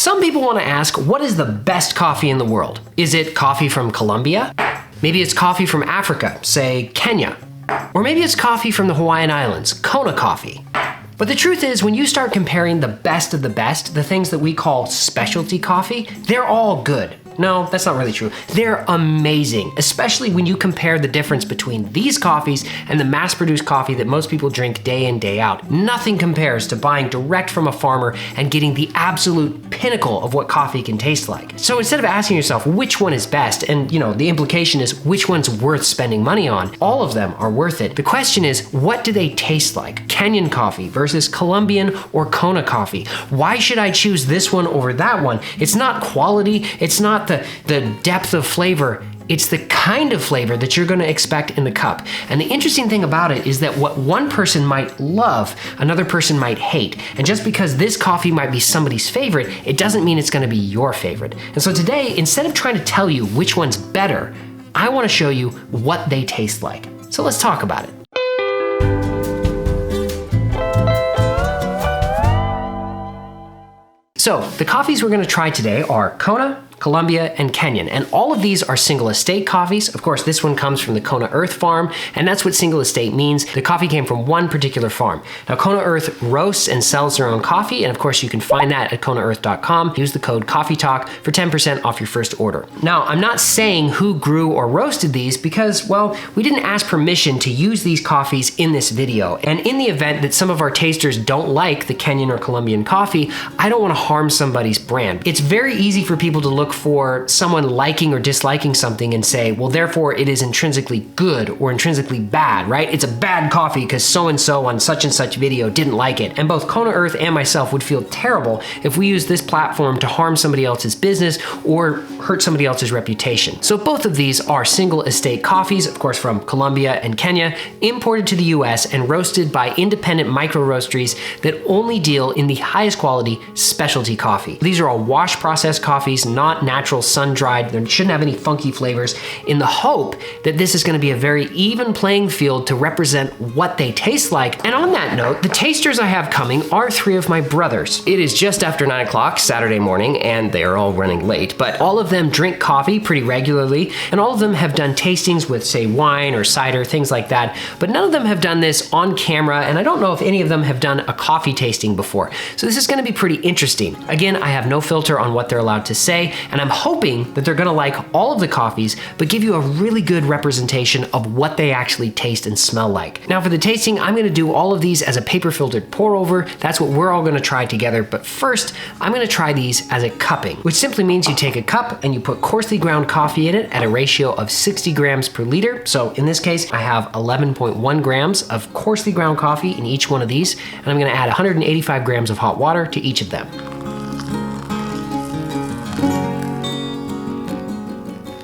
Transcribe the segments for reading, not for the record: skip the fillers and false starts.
Some people want to ask, what is the best coffee in the world? Is it coffee from Colombia? Maybe it's coffee from Africa, say Kenya. Or maybe it's coffee from the Hawaiian Islands, Kona coffee. But the truth is, when you start comparing the best of the best, the things that we call specialty coffee, they're all good. No, that's not really true. They're amazing, especially when you compare the difference between these coffees and the mass-produced coffee that most people drink day in, day out. Nothing compares to buying direct from a farmer and getting the absolute pinnacle of what coffee can taste like. So instead of asking yourself which one is best, and the implication is which one's worth spending money on, all of them are worth it. The question is, what do they taste like? Kenyan coffee versus Colombian or Kona coffee. Why should I choose this one over that one? It's not quality, it's not the depth of flavor, it's the kind of flavor that you're gonna expect in the cup. And the interesting thing about it is that what one person might love, another person might hate. And just because this coffee might be somebody's favorite, it doesn't mean it's gonna be your favorite. And so today, instead of trying to tell you which one's better, I wanna show you what they taste like. So let's talk about it. So the coffees we're gonna try today are Kona, Colombia, and Kenyan. And all of these are single estate coffees. Of course, this one comes from the Kona Earth farm, and that's what single estate means. The coffee came from one particular farm. Now, Kona Earth roasts and sells their own coffee, and of course, you can find that at konaearth.com. Use the code COFFEETALK for 10% off your first order. Now, I'm not saying who grew or roasted these because, well, we didn't ask permission to use these coffees in this video. And in the event that some of our tasters don't like the Kenyan or Colombian coffee, I don't want to harm somebody's brand. It's very easy for people to look for someone liking or disliking something and say, well, therefore it is intrinsically good or intrinsically bad, right? It's a bad coffee because so-and-so on such and such video didn't like it. And both Kona Earth and myself would feel terrible if we used this platform to harm somebody else's business or hurt somebody else's reputation. So both of these are single estate coffees, of course, from Colombia and Kenya, imported to the US and roasted by independent micro roasteries that only deal in the highest quality specialty coffee. These are all wash processed coffees, not natural sun-dried. They shouldn't have any funky flavors, in the hope that this is going to be a very even playing field to represent what they taste like. And on that note, the tasters I have coming are three of my brothers. It is just after 9 o'clock Saturday morning, and they are all running late, but all of them drink coffee pretty regularly, and all of them have done tastings with, say, wine or cider, things like that, but none of them have done this on camera, and I don't know if any of them have done a coffee tasting before. So this is going to be pretty interesting. Again, I have no filter on what they're allowed to say, and I'm hoping that they're gonna like all of the coffees, but give you a really good representation of what they actually taste and smell like. Now for the tasting, I'm gonna do all of these as a paper filtered pour over. That's what we're all gonna try together, but first, I'm gonna try these as a cupping, which simply means you take a cup and you put coarsely ground coffee in it at a ratio of 60 grams per liter. So in this case, I have 11.1 grams of coarsely ground coffee in each one of these, and I'm gonna add 185 grams of hot water to each of them.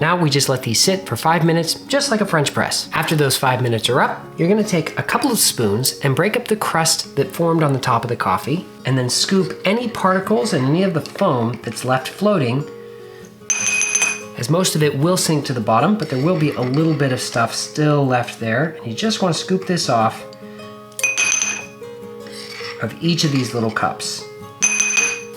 Now we just let these sit for 5 minutes, just like a French press. After those 5 minutes are up, you're gonna take a couple of spoons and break up the crust that formed on the top of the coffee, and then scoop any particles and any of the foam that's left floating, as most of it will sink to the bottom, but there will be a little bit of stuff still left there. And you just wanna scoop this off of each of these little cups.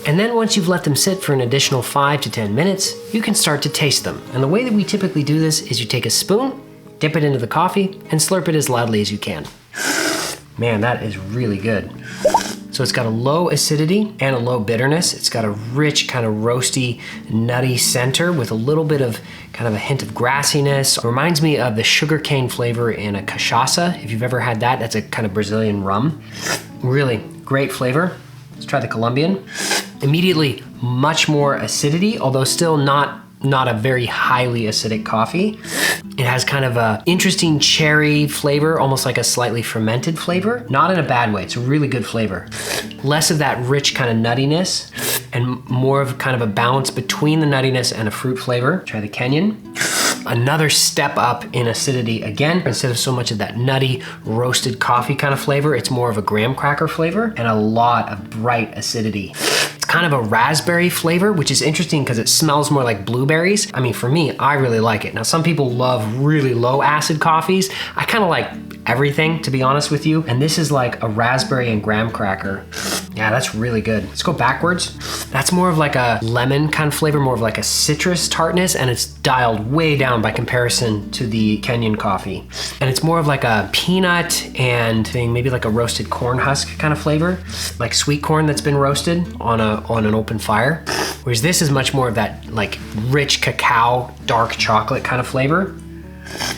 And then once you've let them sit for an additional 5 to 10 minutes, you can start to taste them. And the way that we typically do this is you take a spoon, dip it into the coffee, and slurp it as loudly as you can. Man, that is really good. So it's got a low acidity and a low bitterness. It's got a rich, kind of roasty, nutty center with a little bit of kind of a hint of grassiness. It reminds me of the sugarcane flavor in a cachaça. If you've ever had that, that's a kind of Brazilian rum. Really great flavor. Let's try the Colombian. Immediately, much more acidity, although still not a very highly acidic coffee. It has kind of a interesting cherry flavor, almost like a slightly fermented flavor. Not in a bad way, it's a really good flavor. Less of that rich kind of nuttiness and more of kind of a balance between the nuttiness and a fruit flavor. Try the Kenyan. Another step up in acidity again. Instead of so much of that nutty roasted coffee kind of flavor, it's more of a graham cracker flavor and a lot of bright acidity. It's kind of a raspberry flavor, which is interesting because it smells more like blueberries. I mean, for me, I really like it. Now, some people love really low acid coffees. I kind of like everything, to be honest with you. And this is like a raspberry and graham cracker. Yeah, that's really good. Let's go backwards. That's more of like a lemon kind of flavor, more of like a citrus tartness, and it's dialed way down by comparison to the Kenyan coffee. And it's more of like a peanut and thing, maybe like a roasted corn husk kind of flavor, like sweet corn that's been roasted on an open fire. Whereas this is much more of that like rich cacao, dark chocolate kind of flavor.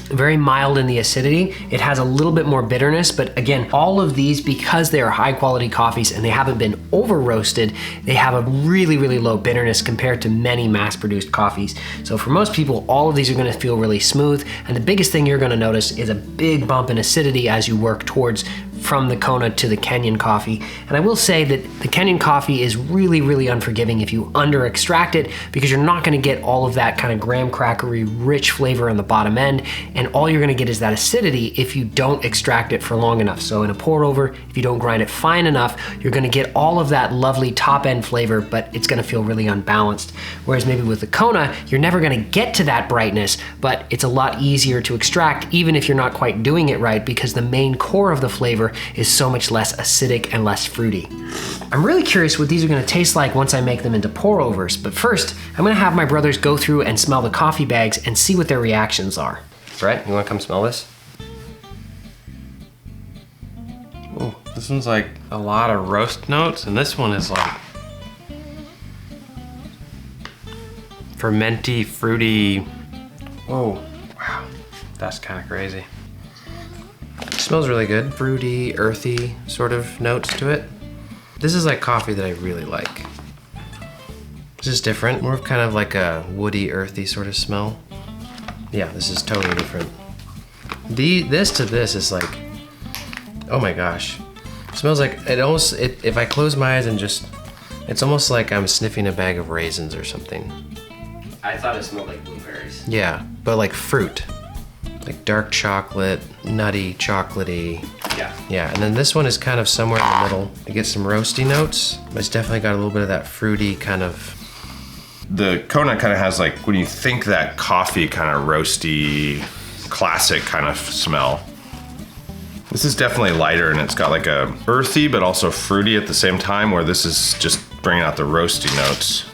Very mild in the acidity. It has a little bit more bitterness, but again, all of these, because they are high quality coffees and they haven't been over roasted, they have a really, really low bitterness compared to many mass produced coffees. So for most people, all of these are gonna feel really smooth. And the biggest thing you're gonna notice is a big bump in acidity as you work towards from the Kona to the Kenyan coffee. And I will say that the Kenyan coffee is really, really unforgiving if you under extract it, because you're not gonna get all of that kind of graham crackery rich flavor on the bottom end. And all you're gonna get is that acidity if you don't extract it for long enough. So in a pour over, if you don't grind it fine enough, you're gonna get all of that lovely top end flavor, but it's gonna feel really unbalanced. Whereas maybe with the Kona, you're never gonna get to that brightness, but it's a lot easier to extract, even if you're not quite doing it right, because the main core of the flavor is so much less acidic and less fruity. I'm really curious what these are gonna taste like once I make them into pour overs, but first, I'm gonna have my brothers go through and smell the coffee bags and see what their reactions are. Brett, you wanna come smell this? Oh, this one's like a lot of roast notes, and this one is like fermenty, fruity. Oh, wow, that's kind of crazy. It smells really good. Fruity, earthy sort of notes to it. This is like coffee that I really like. This is different, more of kind of like a woody, earthy sort of smell. Yeah, this is totally different. This to this is like, oh my gosh. It smells like, if I close my eyes and just, it's almost like I'm sniffing a bag of raisins or something. I thought it smelled like blueberries. Yeah, but like fruit. Like dark chocolate, nutty, chocolatey. Yeah. Yeah, and then this one is kind of somewhere in the middle. It gets some roasty notes, but it's definitely got a little bit of that fruity kind of. The Kona kind of has like, when you think that coffee kind of roasty, classic kind of smell. This is definitely lighter, and it's got like a earthy but also fruity at the same time, where this is just bringing out the roasty notes.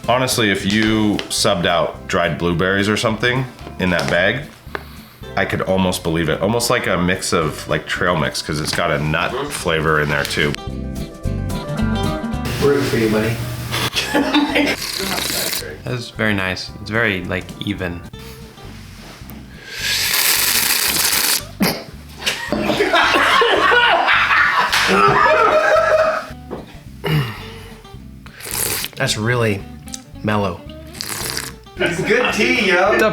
Honestly, if you subbed out dried blueberries or something in that bag, I could almost believe it. Almost like a mix of like trail mix, because it's got a nut flavor in there too. We're rooting for you, buddy. That's very nice. It's very like even. That's really mellow. It's good tea, yo. The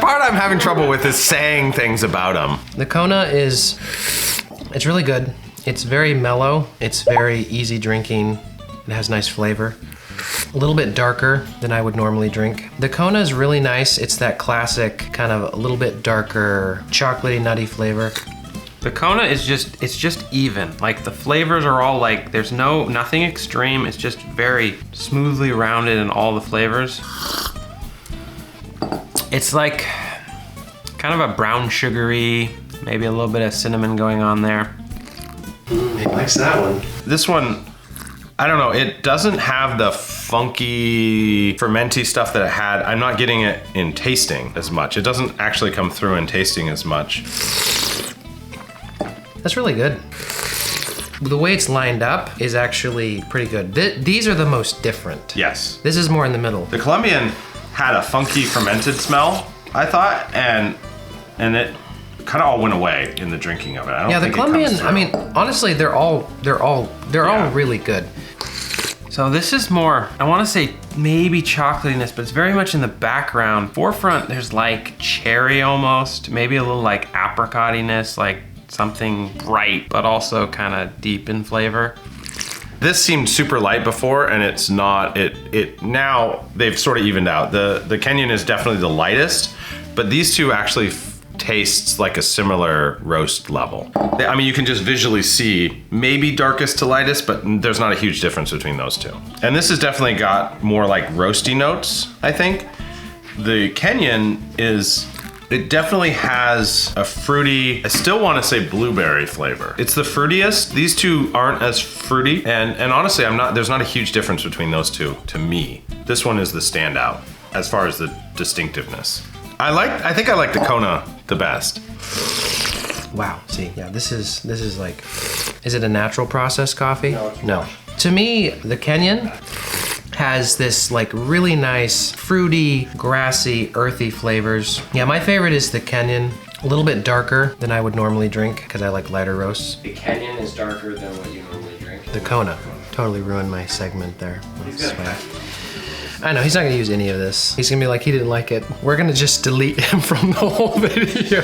part I'm having trouble with is saying things about them. The Kona it's really good. It's very mellow. It's very easy drinking. It has nice flavor. A little bit darker than I would normally drink. The Kona is really nice. It's that classic kind of a little bit darker, chocolatey, nutty flavor. The Kona is just even. Like the flavors are all like, there's nothing extreme. It's just very smoothly rounded in all the flavors. It's like kind of a brown sugary, maybe a little bit of cinnamon going on there. He likes that one. This one, I don't know, it doesn't have the funky fermenty stuff that it had. I'm not getting it in tasting as much. It doesn't actually come through in tasting as much. That's really good. The way it's lined up is actually pretty good. These are the most different. Yes. This is more in the middle. The Colombian had a funky fermented smell, I thought, and it kind of all went away in the drinking of it. I don't think the Colombian, it comes through. I mean, honestly, they're all really good. So this is more, I want to say maybe chocolatiness, but it's very much in the background. Forefront, there's like cherry almost, maybe a little like apricotiness, like something bright, but also kind of deep in flavor. This seemed super light before, and it's not. It now they've sort of evened out. The Kenyan is definitely the lightest, but these two actually tastes like a similar roast level. I mean, you can just visually see maybe darkest to lightest, but there's not a huge difference between those two. And this has definitely got more like roasty notes, I think. The Kenyan is It definitely has a fruity, I still want to say blueberry flavor. It's the fruitiest. These two aren't as fruity. And honestly, there's not a huge difference between those two to me. This one is the standout as far as the distinctiveness. I think I like the Kona the best. Wow. See, yeah, this is like, is it a natural process coffee? No, it's No. To me, the Kenyan has this like really nice, fruity, grassy, earthy flavors. Yeah, my favorite is the Kenyan. A little bit darker than I would normally drink because I like lighter roasts. The Kenyan is darker than what you normally drink. The Kona. Totally ruined my segment there. I know, he's not gonna use any of this. He's gonna be like, he didn't like it. We're gonna just delete him from the whole video.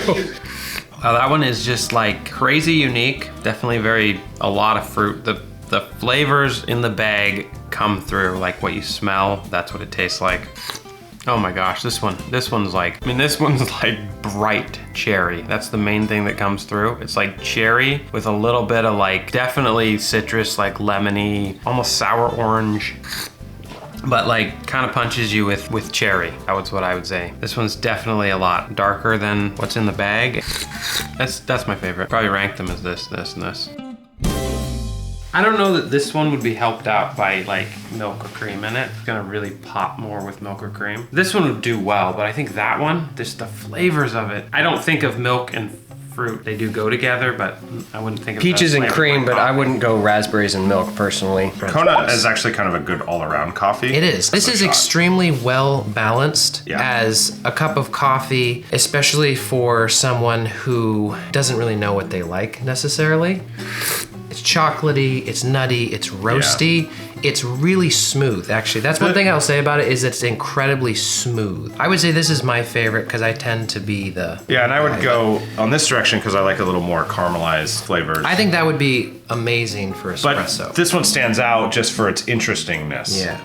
That one is just like crazy unique. Definitely a lot of fruit. The flavors in the bag come through, like what you smell, that's what it tastes like. Oh my gosh, this one's like bright cherry. That's the main thing that comes through. It's like cherry with a little bit of like, definitely citrus, like lemony, almost sour orange. But like kind of punches you with cherry. That's what I would say. This one's definitely a lot darker than what's in the bag. That's my favorite. Probably rank them as this, and this. I don't know that this one would be helped out by like milk or cream in it. It's gonna really pop more with milk or cream. This one would do well, but I think that one, just the flavors of it. I don't think of milk and fruit. They do go together, but I wouldn't think of Peaches and cream, like but I coffee. wouldn't go raspberries and milk personally. Kona is actually kind of a good all-around coffee. It is. This is shot. extremely well balanced Yeah. as a cup of coffee, especially for someone who doesn't really know what they like necessarily. It's chocolatey, it's nutty, it's roasty. It's really smooth, actually. That's one thing I'll say about it is it's incredibly smooth. I would say this is my favorite because I tend to be the... Yeah, and I would go on this direction because I like a little more caramelized flavors. I think that would be amazing for espresso. But this one stands out just for its interestingness. Yeah.